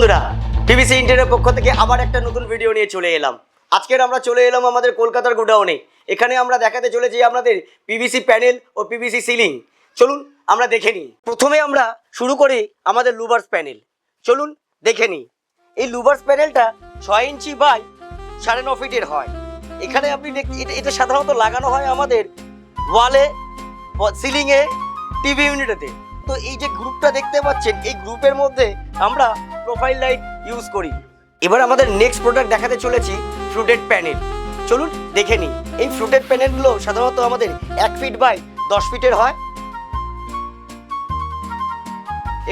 বন্ধুরা, পিভিসি ইন্টেরিয়রের পক্ষ থেকে আবার একটা নতুন ভিডিও নিয়ে চলে এলাম। আজকের আমরা চলে এলাম আমাদের কলকাতার গোডাউনে। এখানে আমরা দেখাতে চলেছি আপনাদের পিভিসি প্যানেল ও পিভিসি সিলিং। চলুন আমরা দেখে নিই। প্রথমে আমরা শুরু করি আমাদের লুভার্স প্যানেল। চলুন দেখে নিই। এই লুভার্স প্যানেলটা 6 ইঞ্চি বাই 9.5 ফিটের হয়। এখানে আপনি এটা সাধারণত লাগানো হয় আমাদের ওয়ালে, সিলিংয়ে, টিভি ইউনিটেতে। তো এই যে গ্রুপটা দেখতে পাচ্ছেন, এই গ্রুপের মধ্যে আমরা প্রোফাইল লাইট ইউজ করি। এবার আমাদের নেক্সট প্রোডাক্ট দেখাতে চলেছি ফ্লুটেড প্যানেল। চলুন দেখে নিই। এই ফ্লুটেড প্যানেলগুলো সাধারণত আমাদের 1 ফিট বাই 10 ফিটের হয়।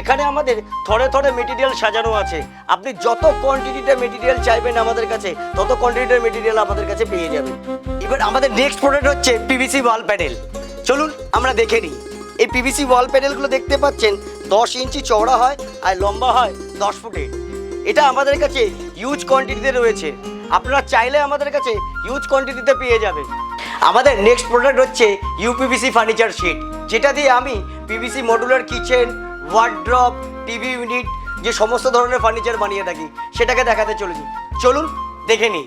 এখানে আমাদের থরে থরে মেটেরিয়াল সাজানো আছে। আপনি যত কোয়ান্টিটিতে মেটেরিয়াল চাইবেন আমাদের কাছে, তত কোয়ান্টিটির মেটেরিয়াল আমাদের কাছে পেয়ে যাবেন। এবার আমাদের নেক্সট প্রোডাক্ট হচ্ছে পিভিসি ওয়াল প্যানেল। চলুন আমরা দেখে নিই। এই পিভিসি ওয়াল প্যানেলগুলো দেখতে পাচ্ছেন 10 ইঞ্চি চওড়া হয় আর লম্বা হয় 10 ফুটের। এটা আমাদের কাছে হিউজ কোয়ান্টিটিতে রয়েছে। আপনারা চাইলে আমাদের কাছে হিউজ কোয়ান্টিটিতে পেয়ে যাবেন। আমাদের নেক্সট প্রোডাক্ট হচ্ছে ইউপিভিসি ফার্নিচার শিট, যেটা দিয়ে আমি PVC modular kitchen, wardrobe, TV unit, যে সমস্ত ধরনের ফার্নিচার বানিয়ে থাকি সেটাকে দেখাতে চলেছি। চলুন দেখে নিই।